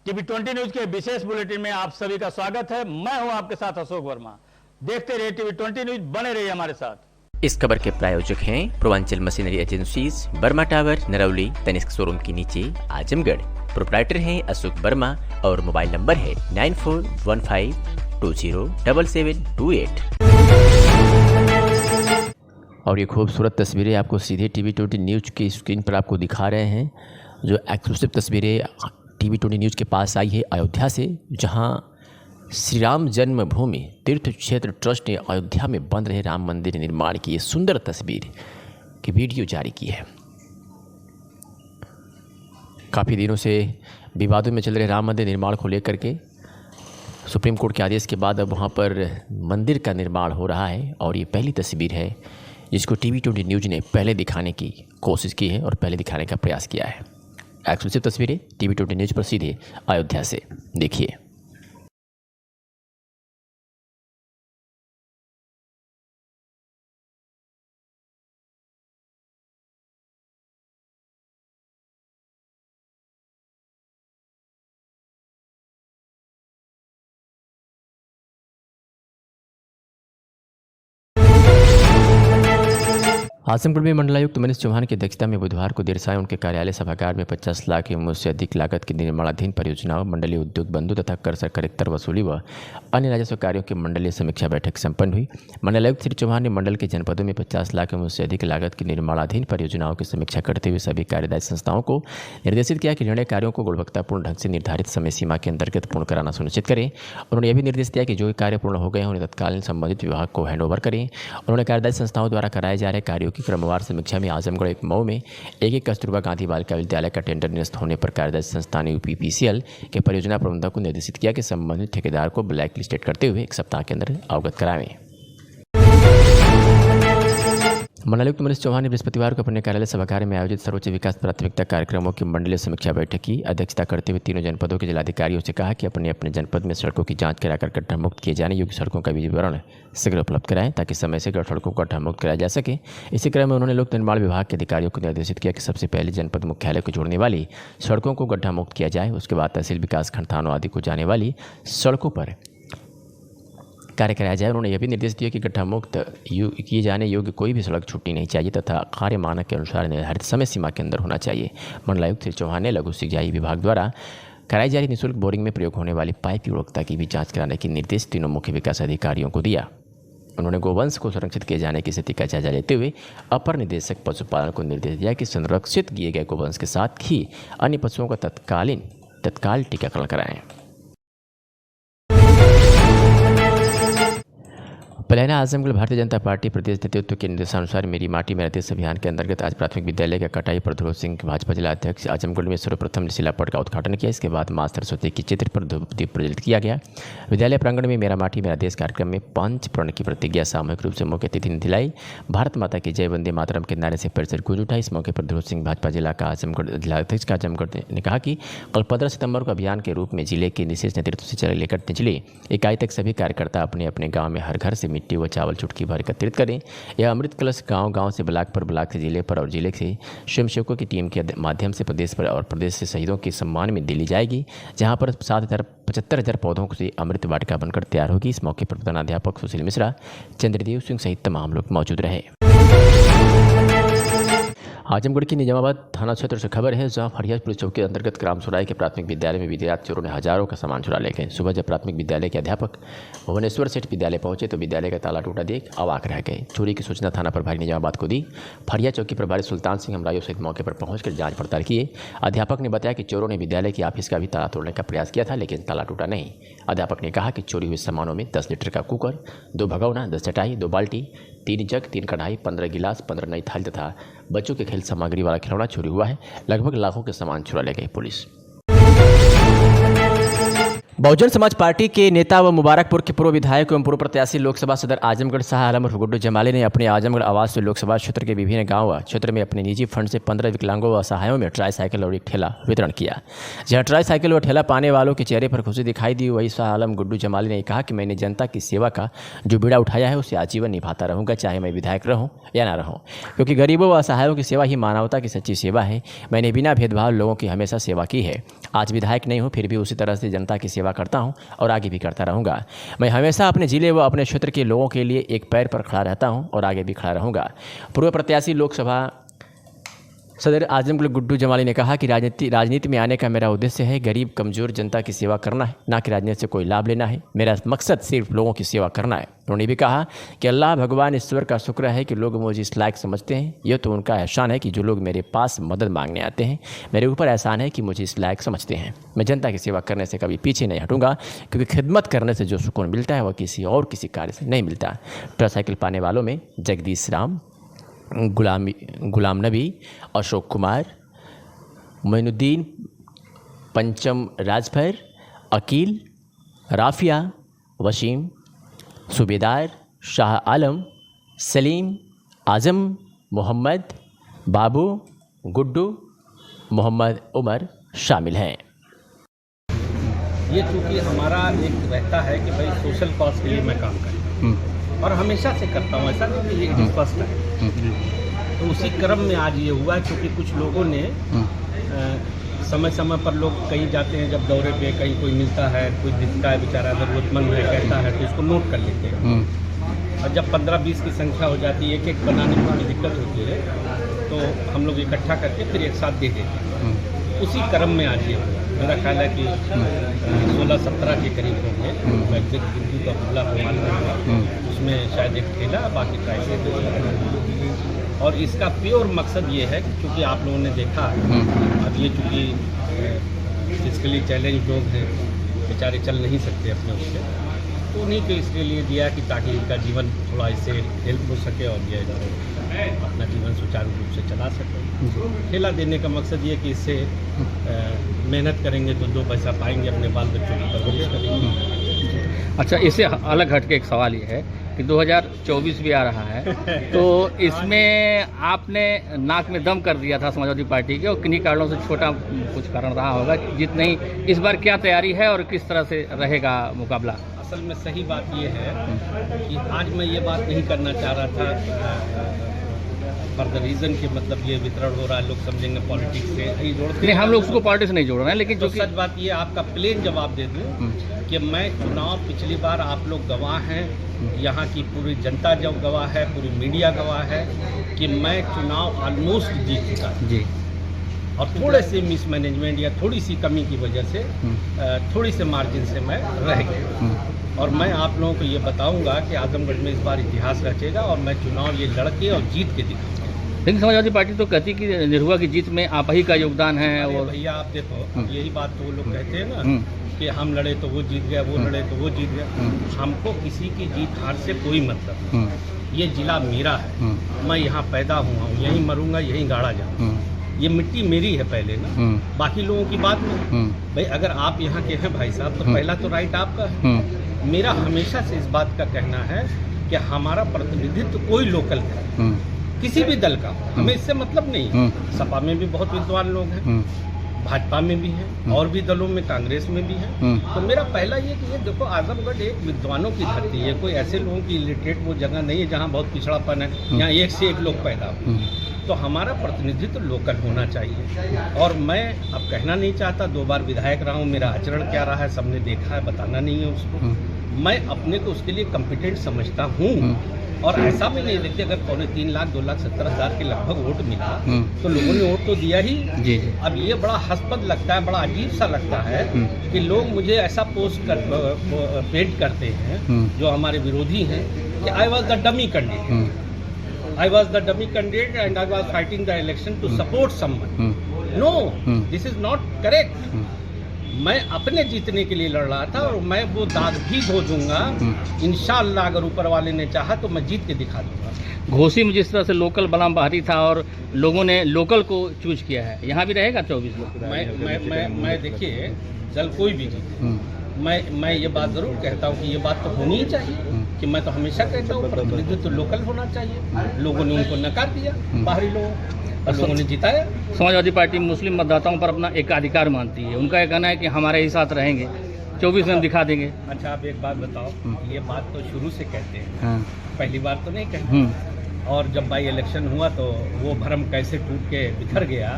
TV 20 news के विशेष bulletin में आप सभी का स्वागत है। मैं हूं आपके साथ अशोक वर्मा। देखते रहिए टीवी 20 न्यूज, बने रहिए हमारे साथ। इस खबर के प्रायोजक हैं Purvanchal machinery agencies, Burma tower, Narauli, Tanishq showroom के नीचे, आजमगढ़। प्रोप्राइटर हैं अशोक वर्मा और मोबाइल नंबर है 9415207728। और ये खूबसूरत तस्वीरें आपको सीधे टीवी 20 न्यूज की स्क्रीन पर आपको दिखा रहे हैं। जो एक्सक्लूसिव तस्वीरें टीवी 20 न्यूज के पास आई है अयोध्या से, जहां श्री राम जन्मभूमि तीर्थ क्षेत्र ट्रस्ट ने अयोध्या में बन रहे राम मंदिर निर्माण की ये सुंदर तस्वीर की वीडियो जारी की है। काफ़ी दिनों से विवादों में चल रहे राम मंदिर निर्माण को लेकर के सुप्रीम कोर्ट के आदेश के बाद अब वहाँ पर मंदिर का निर्माण हो रहा है और ये पहली तस्वीर है जिसको टीवी 20 न्यूज ने पहले दिखाने की कोशिश की है और पहले दिखाने का प्रयास किया है। एक्सक्लूसिव तस्वीरें टीवी 20 न्यूज पर सीधे अयोध्या से देखिए। आजमगढ़ में मंडलायुक्त मनीष चौहान की अध्यक्षता में बुधवार को देर सायं उनके कार्यालय सभागार में 50 लाख की से अधिक लागत की निर्माणाधीन परियोजनाओं, मंडलीय उद्योग बंधु तथा कर सरकार वसूली व अन्य राजस्व कार्यों की मंडलीय समीक्षा बैठक संपन्न हुई। मंडलायुक्त श्री चौहान ने मंडल के जनपदों में 50 लाख से अधिक लागत की निर्माणाधीन परियोजनाओं की समीक्षा करते हुए सभी कार्यदायी संस्थाओं को निर्देशित किया कि निर्णय कार्यों को गुणवत्तापूर्ण ढंग से निर्धारित समय सीमा के अंतर्गत पूर्ण कराना सुनिश्चित करें। उन्होंने यह भी निर्देश दिया कि जो कार्य पूर्ण हो गए हैं उन्हें तत्कालीन संबंधित विभाग को हैंडओवर करें। उन्होंने कार्यदायी संस्थाओं द्वारा कराए जा रहे कार्यों की क्रमवार समीक्षा में आजमगढ़ एक मऊ में एक कस्तूरबा गांधी बालिका विद्यालय का टेंडर निरस्त होने पर कार्यदायी संस्थान यूपीपीसीएल के परियोजना प्रबंधक को निर्देशित किया कि संबंधित ठेकेदार को ब्लैक लिस्टेड करते हुए 1 सप्ताह के अंदर अवगत कराएं। मंडलायुक्त मनीष चौहान ने बृहस्पतिवार को अपने कार्यालय सभागार में आयोजित सर्वोच्च विकास प्राथमिकता कार्यक्रमों की मंडलीय समीक्षा बैठक की अध्यक्षता करते हुए तीनों जनपदों के जिलाधिकारियों से कहा कि अपने अपने जनपद में सड़कों की जांच कराकर गड्ढा मुक्त किए जाने योग्य सड़कों का विवरण शीघ्र उपलब्ध कराएं ताकि समय से सड़कों को गड्ढा मुक्त कराया जा सके। इसी क्रम में उन्होंने लोक निर्माण विभाग के अधिकारियों को निर्देशित किया कि सबसे पहले जनपद मुख्यालय को जोड़ने वाली सड़कों को गड्ढा मुक्त किया जाए। उसके बाद तहसील विकास खंड थानों आदि को जाने वाली सड़कों पर कार्य कराया जाए। उन्होंने यह भी निर्देश दिया कि गड्ढा मुक्त किए जाने योग्य कोई भी सड़क छूटनी नहीं चाहिए तथा कार्य मानक के अनुसार निर्धारित समय सीमा के अंदर होना चाहिए। मंडलायुक्त श्री चौहान ने लघु सिंचाई विभाग द्वारा कराई जा रही निःशुल्क बोरिंग में प्रयोग होने वाली पाइप की गुणवत्ता की भी जांच कराने के निर्देश तीनों मुख्य विकास अधिकारियों को दिया। उन्होंने गोवंश को संरक्षित किए जाने की स्थिति का जायजा लेते हुए अपर निदेशक पशुपालन को निर्देश दिया कि संरक्षित किए गए गोवंश के साथ ही अन्य पशुओं का तत्काल टीकाकरण कराएं। पलैना आजमगढ़ भारतीय जनता पार्टी प्रदेश नेतृत्व के निर्देशानुसार मेरी माटी मेरा देश अभियान के अंतर्गत आज प्राथमिक विद्यालय का कटाई पर ध्रुव सिंह भाजपा जिला अध्यक्ष आजमगढ़ में सर्वप्रथम शिलापट का उद्घाटन किया। इसके बाद मां सरस्वती के चित्र पर धूप दीप प्रज्वलित किया गया। विद्यालय प्रांगण में मेरा माटी मेरा देश कार्यक्रम में 5 प्रण की प्रतिज्ञा सामूहिक रूप से मुख्य अतिथि ने दिलाई। भारत माता की जय वंदे मातरम के नारे से परिसर गूंज उठा। इस मौके पर ध्रुव सिंह भाजपा जिला का आजमगढ़ जिलाध्यक्ष का आजमगढ़ ने कहा कि कल 15 सितंबर को अभियान के रूप में जिले के विशेष नेतृत्व से लेकर निचले इकाई तक सभी कार्यकर्ता अपने अपने गाँव में हर घर से मिट्टी व चावल की भर एकत्रित करें। यह अमृत कलश गांव-गांव से ब्लॉक पर, ब्लॉक से जिले पर और जिले से स्वयंसेवकों की टीम के माध्यम से प्रदेश पर और प्रदेश से शहीदों के सम्मान में दिल्ली जाएगी, जहां पर 75,000 पौधों से अमृत वाटिका बनकर तैयार होगी। इस मौके पर प्रधानाध्यापक सुशील मिश्रा, चंद्रदेव सिंह सहित तमाम लोग मौजूद रहे। आजमगढ़ की निजामाबाद थाना क्षेत्र से खबर है, जहां फरियाज पुलिस चौकी के अंतर्गत ग्राम सुराई के प्राथमिक विद्यालय में बीती रात चोरों ने हजारों का सामान चुरा ले गए। सुबह जब प्राथमिक विद्यालय के अध्यापक भुवनेश्वर सेठ विद्यालय पहुंचे तो विद्यालय का ताला टूटा देख अवाक रह गए। चोरी की सूचना थाना प्रभारी निजामाबाद को दी। फरियाज चौकी प्रभारी सुल्तान सिंह हमराइयों सहित मौके पर पहुंचकर जांच पड़ताल किए। अध्यापक ने बताया कि चोरों ने विद्यालय के ऑफिस का भी ताला तोड़ने का प्रयास किया था, लेकिन ताला टूटा नहीं। अध्यापक ने कहा कि चोरी हुए सामानों में 10 लीटर का कुकर, 2 भगौना, 10 चटाई, 2 बाल्टी, 3 जग, 3 कढ़ाई, 15 गिलास, 15 नई थाली तथा बच्चों के खेल सामग्री वाला खिलौना चोरी हुआ है। लगभग लाखों के सामान चुरा ले गई पुलिस। बहुजन समाज पार्टी के नेता व मुबारकपुर के पूर्व विधायक एवं पूर्व प्रत्याशी लोकसभा सदर आजमगढ़ शाह आलम उर्फ गुड्डू जमाली ने अपने आजमगढ़ आवास से लोकसभा क्षेत्र के विभिन्न गांव व क्षेत्र में अपने निजी फंड से 15 विकलांगों व असहायों में ट्राईसाइकिल और एक ठेला वितरण किया। जहां ट्राईसाइकिल व ठेला पाने वालों के चेहरे पर खुशी दिखाई दी, वही शाह आलम गुड्डू जमाली ने कहा कि मैंने जनता की सेवा का जो बीड़ा उठाया है उसे आजीवन निभाता रहूँगा, चाहे मैं विधायक रहूँ या ना रहूँ, क्योंकि गरीबों व असहायों की सेवा ही मानवता की सच्ची सेवा है। मैंने बिना भेदभाव लोगों की हमेशा सेवा की है। आज विधायक नहीं हूँ, फिर भी उसी तरह से जनता की सेवा करता हूँ और आगे भी करता रहूँगा। मैं हमेशा अपने जिले व अपने क्षेत्र के लोगों के लिए एक पैर पर खड़ा रहता हूँ और आगे भी खड़ा रहूँगा। पूर्व प्रत्याशी लोकसभा सदर आजमगढ़ गुड्डू जमाली ने कहा कि राजनीति में आने का मेरा उद्देश्य है गरीब कमज़ोर जनता की सेवा करना है, ना कि राजनीति से कोई लाभ लेना है। मेरा मकसद सिर्फ लोगों की सेवा करना है। उन्होंने भी कहा कि अल्लाह भगवान ईश्वर का शुक्र है कि लोग मुझे इस लायक समझते हैं। यह तो उनका एहसान है कि जो लोग मेरे पास मदद मांगने आते हैं, मेरे ऊपर एहसान है कि मुझे इस लायक समझते हैं। मैं जनता की सेवा करने से कभी पीछे नहीं हटूंगा, क्योंकि खिदमत करने से जो सुकून मिलता है वह किसी कार्य से नहीं मिलता। ट्राईसाइकिल पाने वालों में जगदीश राम, गुलाम नबी, अशोक कुमार, मोइनुद्दीन, पंचम राजभर, अकील, राफिया, वसीम, सूबेदार, शाह आलम, सलीम, आजम, मोहम्मद, बाबू, गुड्डू, मोहम्मद उमर शामिल हैं। ये चूँकि हमारा एक रहता है कि भाई सोशल कॉज के लिए मैं काम करूँ और हमेशा से करता हूँ, ऐसा नहीं कि ये फर्स्ट है। तो उसी क्रम में आज ये हुआ क्योंकि कुछ लोगों ने समय समय पर लोग कहीं जाते हैं, जब दौरे पे कहीं कोई मिलता है, कोई दिखता है बेचारा ज़रूरतमंद है, कहता है, तो इसको नोट कर लेते हैं। और जब 15-20 की संख्या हो जाती है, एक एक बनाने में थोड़ी दिक्कत होती है, तो हम लोग इकट्ठा करके फिर एक साथ दे देते हैं। उसी क्रम में आज ये हुआ। मेरा ख्याल है कि 16-17 के करीब होंगे। एग्जैक्ट गिनती तो अब्दुल्ला को मालूम है, उसमें शायद एक ठेला बाकी ट्राईसाइकिल। और इसका प्योर मकसद ये है कि चूँकि आप लोगों ने देखा अब ये चूँकि फिजिकली चैलेंज लोग हैं, बेचारे चल नहीं सकते अपने उससे, तो उन्हीं को इसके लिए दिया कि ताकि इनका जीवन थोड़ा इससे हेल्प हो सके और ये अपना जीवन सुचारू रूप से चला सके। ठेला देने का मकसद ये कि इससे मेहनत करेंगे तो 2 पैसा पाएंगे, अपने बाल बच्चों की परवरिश करेंगे। अच्छा, इससे अलग हट के एक सवाल ये है कि 2024 भी आ रहा है, तो इसमें आपने नाक में दम कर दिया था समाजवादी पार्टी के, और किन्हीं कारणों से छोटा कुछ कारण रहा होगा जीत नहीं। इस बार क्या तैयारी है और किस तरह से रहेगा मुकाबला? असल में सही बात ये है कि आज मैं ये बात नहीं करना चाह रहा था फॉर द रीज़न कि मतलब ये वितरण हो रहा है, लोग समझेंगे पॉलिटिक्स से नहीं जोड़ते। नहीं, हम लोग उसको पॉलिटिक्स नहीं जोड़ रहे हैं, लेकिन जो सच बात ये आपका प्लेन जवाब दे दूँ कि मैं चुनाव पिछली बार आप लोग गवाह हैं, यहाँ की पूरी जनता जब गवाह है, पूरी मीडिया गवाह है कि मैं चुनाव ऑलमोस्ट जीत चुका जी। और थोड़े से मिसमैनेजमेंट या थोड़ी सी कमी की वजह से थोड़ी से मार्जिन से मैं रह गया। और मैं आप लोगों को ये बताऊंगा कि आजमगढ़ में इस बार इतिहास रचेगा और मैं चुनाव ये लड़के और जीत के दिखाऊंगा। लेकिन समाजवादी पार्टी तो कहती कि निरहुआ की जीत में आप ही का योगदान है। और भैया आप देखो, यही बात तो वो लोग कहते हैं ना कि हम लड़े तो वो जीत गया, वो लड़े तो वो जीत गया। हमको किसी की जीत हार से कोई मतलब नहीं। ये जिला मेरा है, मैं यहाँ पैदा हुआ हूँ, यहीं मरूंगा, यहीं गाड़ा जाऊँगा। ये मिट्टी मेरी है पहले ना, बाकी लोगों की बात नहीं। भाई अगर आप यहाँ के हैं भाई साहब, तो पहला तो राइट आपका है। मेरा हमेशा से इस बात का कहना है कि हमारा प्रतिनिधित्व कोई लोकल है, किसी भी दल का, हमें इससे मतलब नहीं। सपा में भी बहुत विद्वान लोग हैं, भाजपा में भी हैं, और भी दलों में, कांग्रेस में भी हैं। तो मेरा पहला ये कि ये देखो, आजमगढ़ एक विद्वानों की धरती है, कोई ऐसे लोगों की इलिटरेट वो जगह नहीं है जहाँ बहुत पिछड़ापन है, यहाँ एक से एक लोग पैदा हो। तो हमारा प्रतिनिधित्व लोकल होना चाहिए। और मैं अब कहना नहीं चाहता, 2 बार विधायक रहा हूँ, मेरा आचरण क्या रहा है सबने देखा है, बताना नहीं है उसको। मैं अपने को उसके लिए कॉम्पिटेंट समझता हूँ। और ऐसा भी नहीं, देखिए अगर 3 लाख 2,70,000 के लगभग वोट मिला तो लोगों ने वोट तो दिया ही जी। अब ये बड़ा हंसपद लगता है, बड़ा अजीब सा लगता है कि लोग मुझे ऐसा पेंट करते हैं जो हमारे विरोधी हैं कि I was the dummy candidate, I was the dummy candidate and I was fighting the election to support someone. No, this is not correct. मैं अपने जीतने के लिए लड़ रहा था और मैं वो दाग भी धो दूंगा इंशाअल्लाह। अगर ऊपर वाले ने चाहा तो मैं जीत के दिखा दूंगा। घोसी में जिस तरह से लोकल बलम बहारी था और लोगों ने लोकल को चूज किया है, यहाँ भी रहेगा 24 लोग। मैं देखिए, चल कोई भी जीते, मैं ये बात ज़रूर कहता हूँ कि ये बात तो होनी ही चाहिए कि मैं तो हमेशा कहता हूँ प्रतिनिधित्व तो लोकल होना चाहिए। लोगों ने उनको नकार दिया, बाहरी लोगों और लोगों ने जिताया। समाजवादी पार्टी मुस्लिम मतदाताओं पर अपना एकाधिकार मानती है। उनका ये कहना है कि हमारे ही साथ रहेंगे, 24 में हम दिखा देंगे। अच्छा, आप एक बात बताओ, ये बात तो शुरू से कहते हैं, हाँ। पहली बार तो नहीं कहते। और जब बाई इलेक्शन हुआ तो वो भ्रम कैसे टूट के बिखर गया।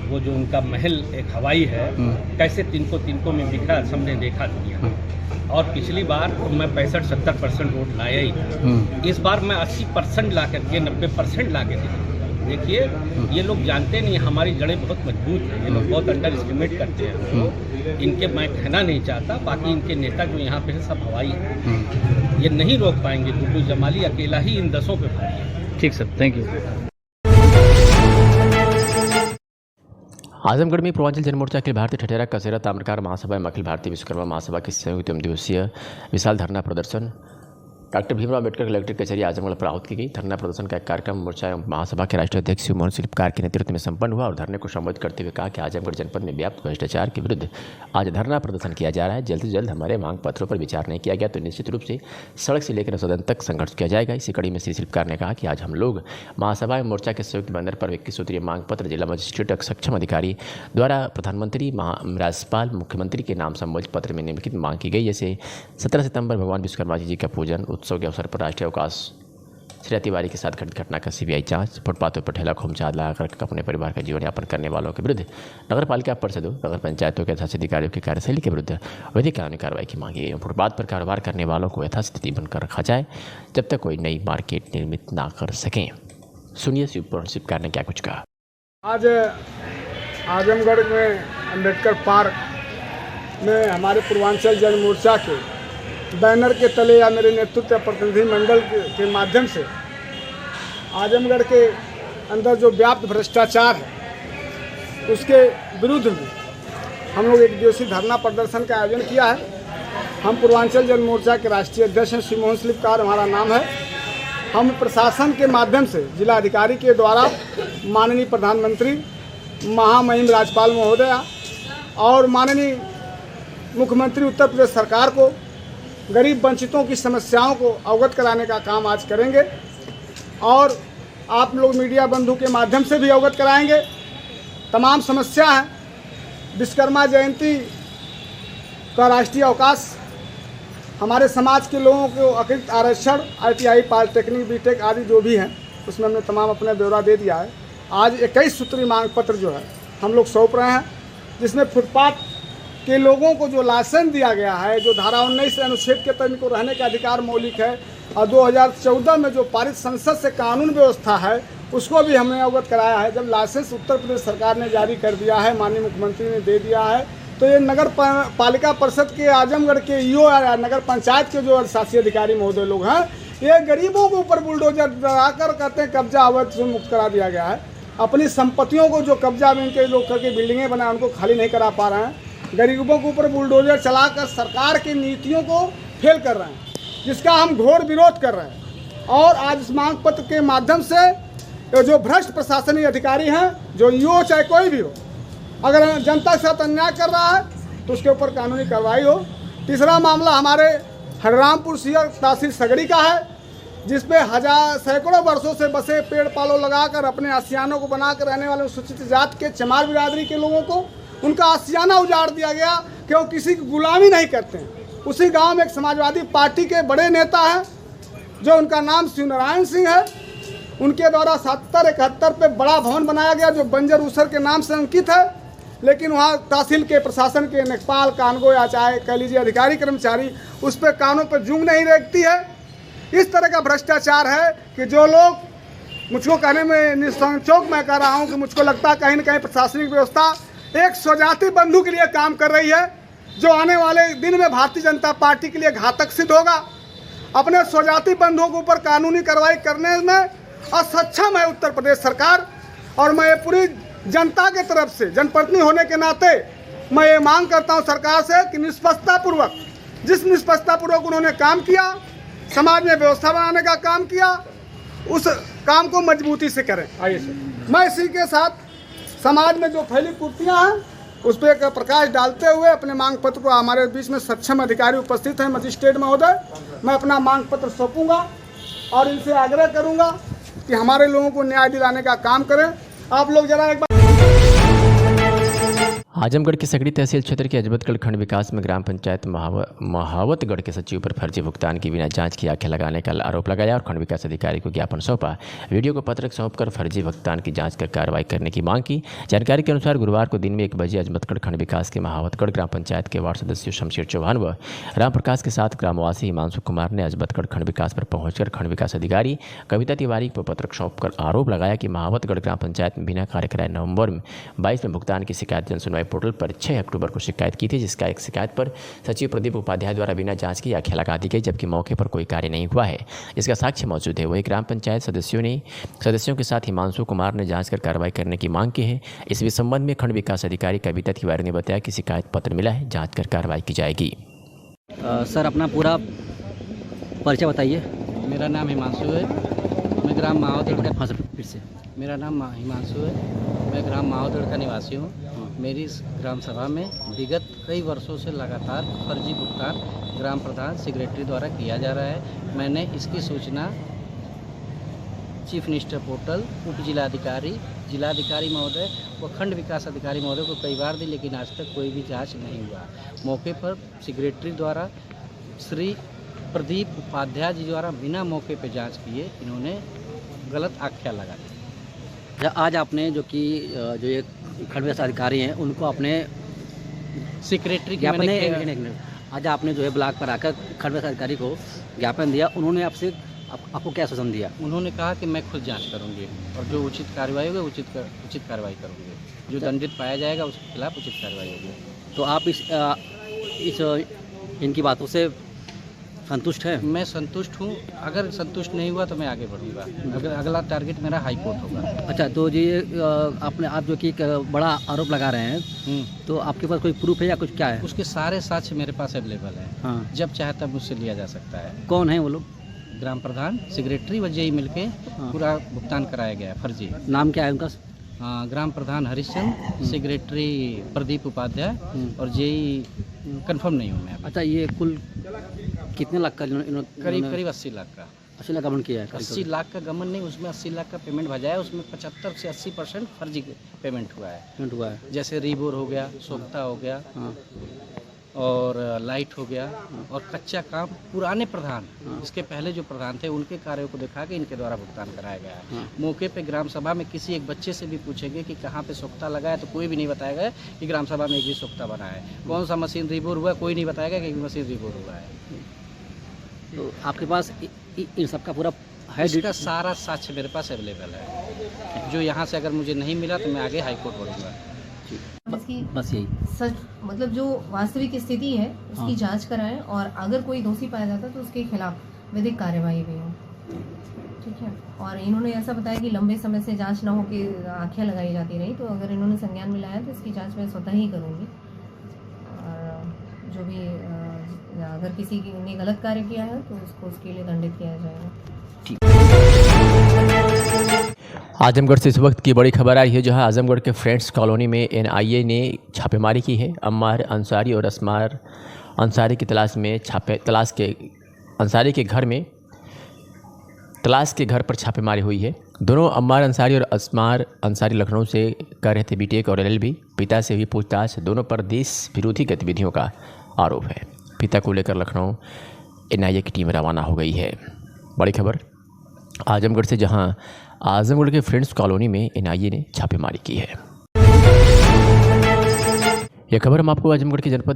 वो जो उनका महल एक हवाई है, कैसे तिनको में बिखरा, सबने देखा दुनिया। और पिछली बार तो मैं 65-70% वोट लाया ही था। इस बार मैं 80% ला करके 90% ला के देखिए, ये लोग जानते नहीं हमारी जड़ें बहुत मजबूत हैं। ये लोग बहुत अंडर एस्टिमेट करते हैं। इनके मैं कहना नहीं चाहता, बाकी इनके नेता जो यहाँ पे है सब हवाई हैं। ये नहीं रोक पाएंगे। गुड्डू जमाली अकेला ही इन 10 पे भारी है। ठीक सर, थैंक यू। आजमगढ़ में पूर्वांचल जनमोर्चा अखिल भारतीय ठठेरा कसेरा ताम्रकार महासभा एवं अखिल भारतीय विश्वकर्मा महासभा के संयुक्त दिवसीय विशाल धरना प्रदर्शन डॉक्टर भीमराव अम्बेडकर कलेक्ट्रेट कचहरी आजमगढ़ पर आहूत की गई। धरना प्रदर्शन का एक कार्यक्रम मोर्चा एवं महासभा के राष्ट्रीय अध्यक्ष शिव मोहन शिल्पकार के नेतृत्व में संपन्न हुआ और धरने को संबोधित करते हुए कहा कि आजमगढ़ जनपद में व्याप्त भ्रष्टाचार के विरुद्ध आज धरना प्रदर्शन किया जा रहा है। जल्द से जल्द हमारे मांग पत्रों पर विचार नहीं किया गया तो निश्चित रूप से सड़क से लेकर सदन तक संघर्ष किया जाएगा। इसी कड़ी में श्री शिल्पकार ने कहा कि आज हम लोग महासभा एवं मोर्चा के संयुक्त बैनर पर 21 सूत्रीय मांग पत्र जिला मजिस्ट्रेट सक्षम अधिकारी द्वारा प्रधानमंत्री राज्यपाल मुख्यमंत्री के नाम संबोधित पत्र में निम्नलिखित मांग की गई। जैसे 17 सितंबर भगवान विश्वकर्मा जी का पूजन उत्सव के अवसर पर राष्ट्रीय अवकाश, श्रेया तिवारी के साथ घटित घटना का सीबीआई जांच, फुटपाथों पर ठेला खोमचाद लगाकर अपने परिवार का जीवन यापन करने वालों के विरुद्ध नगर पालिका परिषदों, नगर पंचायतों के यथास्थिति अधिकारियों की कार्यशैली के विरुद्ध विधिक कानूनी कार्रवाई की मांगी गई। फुटपाथ पर कारोबार करने वालों को यथास्थिति बनकर रखा जाए जब तक कोई नई मार्केट निर्मित ना कर सकें। सुनिए शिल्पकार ने क्या कुछ कहा। आज आजमगढ़ में अम्बेडकर पार्क में हमारे पूर्वांचल जन मोर्चा के बैनर के तले या मेरे नेतृत्व प्रतिनिधि मंडल के माध्यम से आजमगढ़ के अंदर जो व्याप्त भ्रष्टाचार है उसके विरुद्ध में हम लोग एक दिवसीय धरना प्रदर्शन का आयोजन किया है। हम पूर्वांचल जन मोर्चा के राष्ट्रीय अध्यक्ष हैं, शिव मोहन शिल्पकार हमारा नाम है। हम प्रशासन के माध्यम से जिला अधिकारी के द्वारा माननीय प्रधानमंत्री, महामहिम राज्यपाल महोदया और माननीय मुख्यमंत्री उत्तर प्रदेश सरकार को गरीब वंचितों की समस्याओं को अवगत कराने का काम आज करेंगे और आप लोग मीडिया बंधु के माध्यम से भी अवगत कराएंगे। तमाम समस्या हैं। विश्वकर्मा जयंती का राष्ट्रीय अवकाश, हमारे समाज के लोगों को अतिरिक्त आरक्षण, ITI, पॉलिटेक्निक, बीटेक आदि जो भी हैं उसमें हमने तमाम अपना ब्यौरा दे दिया है। आज 21 सूत्री मांग पत्र जो है हम लोग सौंप रहे हैं, जिसमें फुटपाथ के लोगों को जो लाइसेंस दिया गया है, जो धारा 19 अनुच्छेद के तहत इनको रहने का अधिकार मौलिक है और 2014 में जो पारित संसद से कानून व्यवस्था है उसको भी हमने अवगत कराया है। जब लाइसेंस उत्तर प्रदेश सरकार ने जारी कर दिया है, माननीय मुख्यमंत्री ने दे दिया है, तो ये नगर पालिका परिषद के आजमगढ़ के ईओ या नगर पंचायत के जो शासी अधिकारी महोदय लोग हैं, ये गरीबों के ऊपर बुलडोजर लगाकर कहते हैं कब्जा अवैध से मुक्त करा दिया गया है। अपनी संपत्तियों को जो कब्जा में इनके लोग करके बिल्डिंगें बनाए उनको खाली नहीं करा पा रहे हैं। गरीबों के ऊपर बुलडोजर चलाकर सरकार की नीतियों को फेल कर रहे हैं, जिसका हम घोर विरोध कर रहे हैं। और आज इस मांग पत्र के माध्यम से जो भ्रष्ट प्रशासनिक अधिकारी हैं, जो ईओ चाहे कोई भी हो, अगर जनता के साथ अन्याय कर रहा है तो उसके ऊपर कानूनी कार्रवाई हो। तीसरा मामला हमारे हररामपुर सियर तहसील सगड़ी का है, जिसपे सैकड़ों वर्षों से बसे पेड़ पालो लगाकर अपने आसियानों को बनाकर रहने वाले अनुसूचित जाति के चमार बिरादरी के लोगों को उनका आसियाना उजाड़ दिया गया कि वो किसी की गुलामी नहीं करते हैं। उसी गांव में एक समाजवादी पार्टी के बड़े नेता हैं, जो उनका नाम शिव नारायण सिंह है, उनके द्वारा 70-71 पे बड़ा भवन बनाया गया जो बंजर उसर के नाम से अंकित है। लेकिन वहाँ तहसील के प्रशासन के नेकपाल कानगो या चाहे कह लीजिए अधिकारी कर्मचारी उस पर कानून पर जूं नहीं रखती है। इस तरह का भ्रष्टाचार है कि जो लोग, मुझको कहने में निसंकोच मैं कह रहा हूँ कि मुझको लगता है कहीं न कहीं प्रशासनिक व्यवस्था एक स्वजाति बंधु के लिए काम कर रही है, जो आने वाले दिन में भारतीय जनता पार्टी के लिए घातक सिद्ध होगा। अपने स्वजाति बंधुओं के ऊपर कानूनी कार्रवाई करने में असक्षम है उत्तर प्रदेश सरकार। और मैं पूरी जनता के तरफ से जनप्रतिनिधि होने के नाते मैं ये मांग करता हूँ सरकार से कि निष्पक्षतापूर्वक, जिस निष्पक्षतापूर्वक उन्होंने काम किया, समाज में व्यवस्था बनाने का काम किया, उस काम को मजबूती से करें। आइए सर, मैं इसी के साथ समाज में जो फैली कुर्तियाँ हैं उस पर एक प्रकाश डालते हुए अपने मांग पत्र को, हमारे बीच में सक्षम अधिकारी उपस्थित हैं मजिस्ट्रेट महोदय, मैं अपना मांग पत्र सौंपूंगा और इनसे आग्रह करूंगा कि हमारे लोगों को न्याय दिलाने का काम करें। आप लोग जरा एक बार। आजमगढ़ के सकड़ी तहसील क्षेत्र के अजबतगढ़ खंड विकास में ग्राम पंचायत महावतगढ़ के सचिव पर फर्जी भुगतान की बिना जांच की आंखें लगाने का आरोप लगाया और खंड विकास अधिकारी को ज्ञापन सौंपा। वीडियो को पत्रक सौंपकर फर्जी भुगतान की जांच कर कार्रवाई करने की मांग की। जानकारी के अनुसार गुरुवार को दिन में 1 बजे अजबतगढ़ खंड विकास के महावतगढ़ ग्राम पंचायत के वार्ड सदस्य शमशेर चौहान व रामप्रकाश के साथ ग्रामवासी हिमांशु कुमार ने अजबतगढ़ खंड विकास पर पहुंचकर खंड विकास अधिकारी कविता तिवारी को पत्रक सौंपकर आरोप लगाया कि महावतगढ़ ग्राम पंचायत में बिना कार्य कराए नवंबर 22 में भुगतान की शिकायत जनसुनवाई पोर्टल पर 6 अक्टूबर को शिकायत की थी, जिसका एक शिकायत पर सचिव प्रदीप उपाध्याय द्वारा बिना जांच की आंखें लगा दी गई, जबकि मौके पर कोई कार्य नहीं हुआ है। इसका साक्ष्य मौजूद है। वही ग्राम पंचायत सदस्यों के साथ हिमांशु कुमार ने जांच कर कार्रवाई करने की मांग की है। इस संबंध में खंड विकास अधिकारी कविता तिवारी ने बताया कि शिकायत पत्र मिला है, जाँच कर कार्रवाई की जाएगी। सर अपना पूरा परिचय बताइए। मेरा नाम हिमांशु है, मैं ग्राम महावतगढ़ का। हाँ सर फिर से। मेरा नाम हिमांशु है, मैं ग्राम महावतगढ़ का निवासी हूँ। मेरी इस ग्राम सभा में विगत कई वर्षों से लगातार फर्जी भुगतान ग्राम प्रधान सेक्रेटरी द्वारा किया जा रहा है। मैंने इसकी सूचना चीफ मिनिस्टर पोर्टल, उप जिलाधिकारी महोदय व खंड विकास अधिकारी महोदय को कई बार दी, लेकिन आज तक कोई भी जांच नहीं हुआ। मौके पर सेक्रेटरी द्वारा श्री प्रदीप उपाध्याय जी द्वारा बिना मौके पर जांच किए इन्होंने गलत आख्या लगा दी। आज आपने जो ये खंड विकास अधिकारी हैं उनको अपने सेक्रेटरी की ज्ञापन मैंने आज आपने जो है ब्लॉक पर आकर खंड विकास अधिकारी को ज्ञापन दिया, उन्होंने आपको क्या आश्वासन दिया? उन्होंने कहा कि मैं खुद जांच करूंगी और जो उचित कार्रवाई होगी उचित कार्रवाई करूंगी, जो दंडित पाया जाएगा उसके खिलाफ उचित कार्रवाई होगी। तो आप इनकी बातों से संतुष्ट हैं? मैं संतुष्ट हूँ। अगर संतुष्ट नहीं हुआ तो मैं आगे बढ़ूंगा। अगला टारगेट मेरा हाई कोर्ट होगा। अच्छा, तो ये आप जो कि एक बड़ा आरोप लगा रहे हैं, तो आपके पास कोई प्रूफ है या कुछ क्या है? उसके सारे साक्ष्य मेरे पास अवेलेबल है। हाँ। जब चाहे तब मुझसे लिया जा सकता है। कौन है वो लोग? ग्राम प्रधान, सेक्रेटरी व जेई मिलके पूरा भुगतान कराया गया है फर्जी। नाम क्या है उनका? ग्राम प्रधान हरिश्चंद्र, सेक्रेटरी प्रदीप उपाध्याय और जेई कंफर्म नहीं हूँ मैं। अच्छा, ये कुल कितने लाख का करीब 80 लाख का 80 लाख गमन किया है? 80 लाख का गमन नहीं, उसमें 80 लाख का पेमेंट भजा है। उसमें 75 से 80% फर्जी पेमेंट हुआ है। जैसे रिबोर हो गया, सोख्ता हो गया, और लाइट हो गया, और कच्चा काम पुराने प्रधान, इसके पहले जो प्रधान थे उनके कार्यों को दिखा के इनके द्वारा भुगतान कराया गया है। मौके पे ग्राम सभा में किसी एक बच्चे से भी पूछेंगे कि कहाँ पे सोख्ता लगा है तो कोई भी नहीं बताएगा कि ग्राम सभा में एक भी सोख्ता बना है। कौन सा मशीन रिबोर हुआ, कोई नहीं बताएगा कि मशीन रिबोर हुआ है। तो आपके पास इन सब का पूरा है? इसका सारा साक्ष्य मेरे पास अवेलेबल है। जो यहाँ से अगर मुझे नहीं मिला तो मैं आगे हाई कोर्ट बढ़ूँगा। बस यही सच, मतलब जो वास्तविक स्थिति है उसकी जांच कराएं और अगर कोई दोषी पाया जाता है तो उसके खिलाफ विधिक कार्यवाही भी हो। ठीक है। और इन्होंने ऐसा बताया कि लंबे समय से जांच ना हो के आंखें लगाई जाती रही, तो अगर इन्होंने संज्ञान में लाया तो इसकी जांच मैं स्वतः ही करूँगी। और जो भी अगर किसी ने गलत कार्य किया है तो उसके लिए दंडित किया जाएगा। आजमगढ़ से इस वक्त की बड़ी खबर आई है, जहां आजमगढ़ के फ्रेंड्स कॉलोनी में एनआईए ने छापेमारी की है। अम्मार अंसारी और असमार अंसारी की अंसारी के घर पर छापेमारी हुई है। दोनों अम्मार अंसारी और असमार अंसारी लखनऊ से कर रहे थे बीटेक और एलएलबी। पिता से हुई पूछताछ, दोनों पर देश विरोधी गतिविधियों का आरोप है। पिता को लेकर लखनऊ एनआईए की टीम रवाना हो गई है। बड़ी खबर आजमगढ़ से, जहां आजमगढ़ के फ्रेंड्स कॉलोनी में एनआईए ने छापेमारी की है। यह खबर हम आपको आजमगढ़ जनपद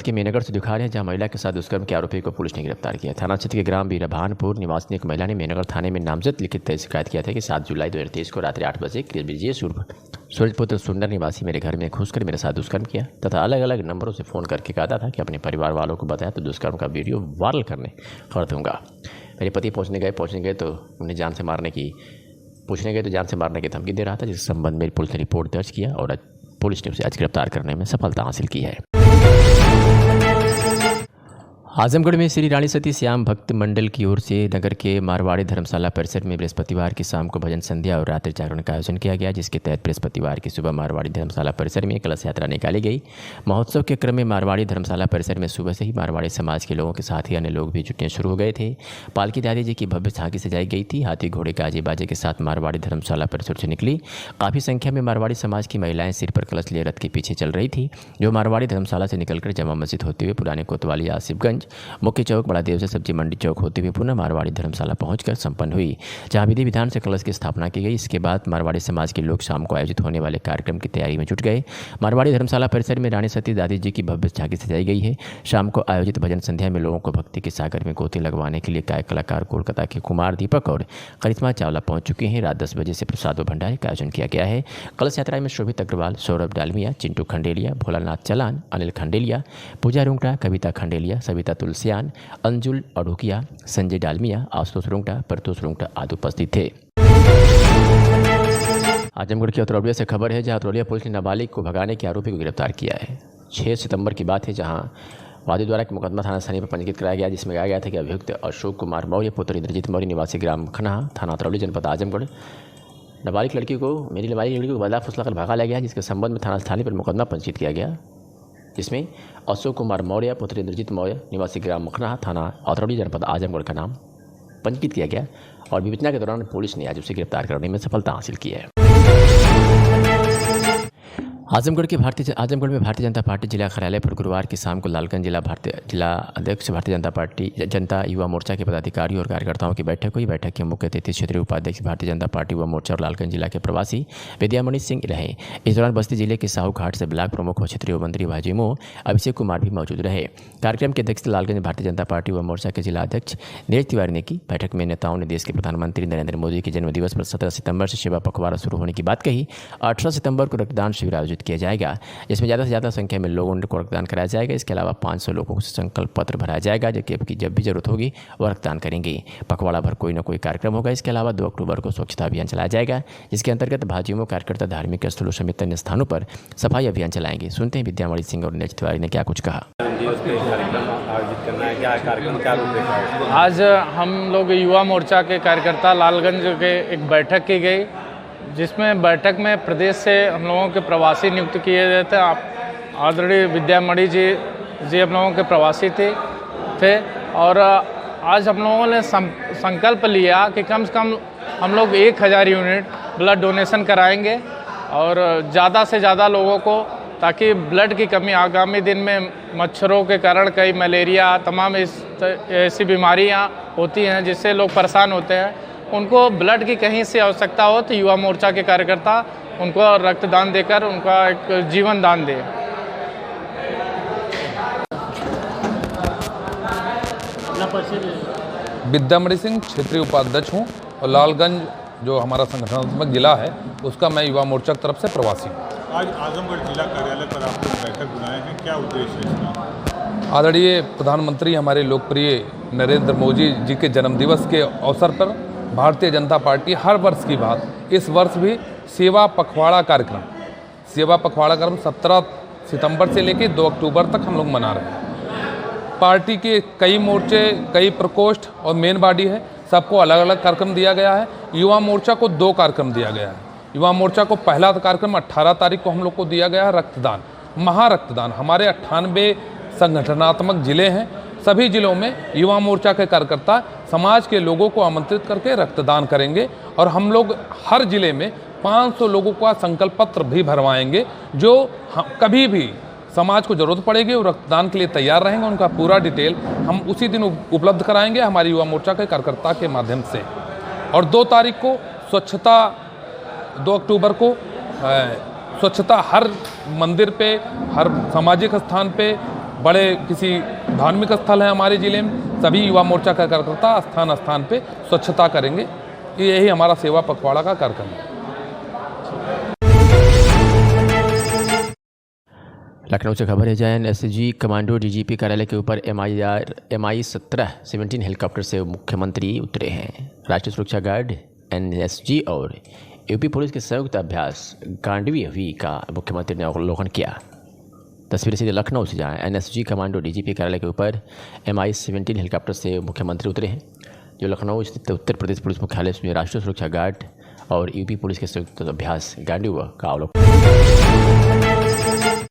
के मेहनगर से दिखा रहे हैं, जहां महिला के साथ दुष्कर्म के आरोपी को पुलिस ने गिरफ्तार किया। थाना क्षेत्र के ग्राम बीराभानपुर निवासी एक महिला ने मेहनगर थाने में नामजद लिखित शिकायत किया था कि 7 जुलाई 2023 को रात्रि 8 बजे विजय सूरजपुत्र सुंदर निवासी मेरे घर में घुसकर मेरे साथ दुष्कर्म किया तथा अलग अलग नंबरों से फ़ोन करके कहा था कि अपने परिवार वालों को बताया तो दुष्कर्म का वीडियो वायरल कर दूँगा। मेरे पति पहुंचने गए तो उन्हें जान से मारने की धमकी दे रहा था, जिस संबंध में पुलिस ने रिपोर्ट दर्ज किया और पुलिस ने उसे आज गिरफ्तार करने में सफलता हासिल की है। आजमगढ़ में श्री रानी सती श्याम भक्त मंडल की ओर से नगर के मारवाड़ी धर्मशाला परिसर में बृहस्पतिवार की शाम को भजन संध्या और रात्रि जागरण का आयोजन किया गया, जिसके तहत बृहस्पतिवार की सुबह मारवाड़ी धर्मशाला परिसर में कलश यात्रा निकाली गई। महोत्सव के क्रम में मारवाड़ी धर्मशाला परिसर में सुबह से ही मारवाड़ी समाज के लोगों के साथ ही अन्य लोग भी जुटने शुरू हो गए थे। पालकी दादी जी की भव्य झांकी सजाई गई थी। हाथी घोड़े गाजे बाजे के साथ मारवाड़ी धर्मशाला परिसर से निकली। काफ़ी संख्या में मारवाड़ी समाज की महिलाएं सिर पर कलश लिए रथ के पीछे चल रही थी, जो मारवाड़ी धर्मशाला से निकलकर जमा मस्जिद होते हुए पुराने कोतवाली आसिफगंज मुख्य चौक बड़ा देव से सब्जी मंडी चौक होते हुए पुनः मारवाड़ी धर्मशाला पहुंचकर संपन्न हुई, जहां विधि विधान से कलश की स्थापना की गई। इसके बाद मारवाड़ी समाज के लोग शाम को आयोजित होने वाले कार्यक्रम की तैयारी में जुट गए। मारवाड़ी धर्मशाला परिसर में रानी सती दादी जी की भव्य झांकी सजाई गई है। शाम को आयोजित भजन संध्या में लोगों को भक्ति के सागर में गोते लगवाने के लिए गायक कलाकार कोलकाता के कुमार दीपक और करिश्मा चावला पहुंच चुके हैं। रात 10 बजे से प्रसाद व भंडारे का आयोजन किया गया है। कलश यात्रा में शोभित अग्रवाल, सौरभ डालमिया, चिंटू खंडेलिया, भोलानाथ चलान, अनिल खंडेलिया, पूजा रुंगटा, कविता खंडेलिया, सविता तुलसियान, अंजुल अडोकिया, संजय डालमिया, आशुतोष रुंगटा, परतोष रुंगटा आदि उपस्थित थे। आजमगढ़ की अतरौलिया से खबर है, जहां अतरौलिया पुलिस ने नाबालिग को भगाने के आरोपी को गिरफ्तार किया है। 6 सितंबर की बात है, जहां वादी द्वारा एक मुकदमा थाना स्थानीय पर पंजीकृत कराया गया, जिसमें कहा गया था कि अभियुक्त अशोक कुमार मौर्य पुत्र इंद्रजीत मौर्य निवासी ग्राम खनाहा थाना अतरौली जनपद आजमगढ़ नाबालिग लड़की को बदला फुसला कर भगा लिया गया, जिसके संबंध में थाना स्थानीय पर मुकदमा पंजीकृत किया गया, जिसमें अशोक कुमार मौर्य पुत्र इंद्रजीत मौर्य निवासी ग्राम मखना थाना अतरौली जनपद आजमगढ़ का नाम पंजीकृत किया गया और विवेचना के दौरान पुलिस ने आज उसे गिरफ्तार करने में सफलता हासिल की है। आजमगढ़ में भारतीय जनता पार्टी जिला कार्यालय पर गुरुवार की शाम को लालगंज जिला अध्यक्ष भारतीय जनता पार्टी जनता युवा मोर्चा के पदाधिकारियों और कार्यकर्ताओं की बैठक हुई। बैठक के मुख्य अतिथि क्षेत्रीय उपाध्यक्ष भारतीय जनता पार्टी युवा मोर्चा और लालगंज जिला के प्रवासी विद्यामणि सिंह रहे। इस दौरान बस्ती जिले के साहू घाट से ब्लॉक प्रमुख और क्षेत्रीय मंत्री भाजीमो अभिषेक कुमार भी मौजूद रहे। कार्यक्रम की अध्यक्षता लालगंज भारतीय जनता पार्टी युवा मोर्चा के जिला अध्यक्ष नीरज तिवारी ने की। बैठक में नेताओं ने देश के प्रधानमंत्री नरेंद्र मोदी के जन्मदिवस पर 17 सितंबर से सेवा पखवाड़ा शुरू होने की बात कही। 18 सितंबर को रक्तदान शिविर आयोजित किया जाएगा, जिसमें ज़्यादा से ज़्यादा संख्या में लोगों को रक्तदान कराया जाएगा। इसके अलावा 500 लोगों से संकल्प पत्र भराया जाएगा, जबकि जब भी जरूरत होगी वह रक्तदान करेंगे। पखवाड़ा भर कोई न कोई कार्यक्रम होगा। इसके अलावा 2 अक्टूबर को स्वच्छता अभियान चलाया जाएगा, जिसके अंतर्गत भाजयुमो कार्यकर्ता धार्मिक स्थलों समेत अन्य स्थानों पर सफाई अभियान चलाएंगे। सुनते हैं विद्यामणि सिंह और नीरज तिवारी ने क्या कुछ कहा। आज हम लोग युवा मोर्चा के कार्यकर्ता लालगंज के एक बैठक की गई, जिसमें बैठक में प्रदेश से हम लोगों के प्रवासी नियुक्त किए गए थे। आदरणीय विद्यामणि जी हम लोगों के प्रवासी थे और आज हम लोगों ने संकल्प लिया कि कम से कम हम लोग 1000 यूनिट ब्लड डोनेशन कराएंगे और ज़्यादा से ज़्यादा लोगों को, ताकि ब्लड की कमी आगामी दिन में मच्छरों के कारण कई मलेरिया तमाम ऐसी बीमारियां होती हैं जिससे लोग परेशान होते हैं, उनको ब्लड की कहीं से आवश्यकता हो तो युवा मोर्चा के कार्यकर्ता उनको रक्तदान देकर उनका एक जीवन दान दे। विद्यामणि सिंह क्षेत्रीय उपाध्यक्ष हूँ और लालगंज जो हमारा संगठनात्मक जिला है उसका मैं युवा मोर्चा की तरफ से प्रवासी हूँ। आज आजमगढ़ जिला कार्यालय पर आप लोग बैठक बुलाए हैं, क्या उद्देश्य है इसका? आदरणीय प्रधानमंत्री हमारे लोकप्रिय नरेंद्र मोदी जी के जन्मदिवस के अवसर पर भारतीय जनता पार्टी हर वर्ष की बात इस वर्ष भी सेवा पखवाड़ा कार्यक्रम 17 सितंबर से लेकर 2 अक्टूबर तक हम लोग मना रहे हैं। पार्टी के कई मोर्चे, कई प्रकोष्ठ और मेन बॉडी है, सबको अलग अलग कार्यक्रम दिया गया है। युवा मोर्चा को 2 कार्यक्रम दिया गया है। युवा मोर्चा को पहला कार्यक्रम 18 तारीख को हम लोग को दिया गया है, रक्तदान, महारक्तदान। हमारे 98 संगठनात्मक जिले हैं, सभी जिलों में युवा मोर्चा के कार्यकर्ता समाज के लोगों को आमंत्रित करके रक्तदान करेंगे और हम लोग हर जिले में 500 लोगों का संकल्प पत्र भी भरवाएंगे, जो कभी भी समाज को जरूरत पड़ेगी वो रक्तदान के लिए तैयार रहेंगे। उनका पूरा डिटेल हम उसी दिन उपलब्ध कराएंगे हमारे युवा मोर्चा के कार्यकर्ता के माध्यम से। और 2 तारीख को स्वच्छता, 2 अक्टूबर को स्वच्छता हर मंदिर पे, हर सामाजिक स्थान पे, बड़े किसी धार्मिक स्थल है हमारे जिले में, सभी युवा मोर्चा का कार्यकर्ता स्थान स्थान पे स्वच्छता करेंगे। यही हमारा सेवा पखवाड़ा का कार्यक्रम है। लखनऊ से खबर है, एनएसजी कमांडो डीजीपी कार्यालय के ऊपर MI-17 हेलीकॉप्टर से मुख्यमंत्री उतरे हैं। राष्ट्रीय सुरक्षा गार्ड एनएसजी और यूपी पुलिस के संयुक्त अभ्यास गांडवी का मुख्यमंत्री ने अवलोकन किया। तस्वीरें सीधे लखनऊ से जहाँ एनएसजी कमांडो डीजीपी कार्यालय के ऊपर MI-17 हेलीकॉप्टर से मुख्यमंत्री उतरे हैं, जो लखनऊ स्थित उत्तर प्रदेश पुलिस मुख्यालय में राष्ट्रीय सुरक्षा गार्ड और यूपी पुलिस के संयुक्त अभ्यास गांडी का अवलोकन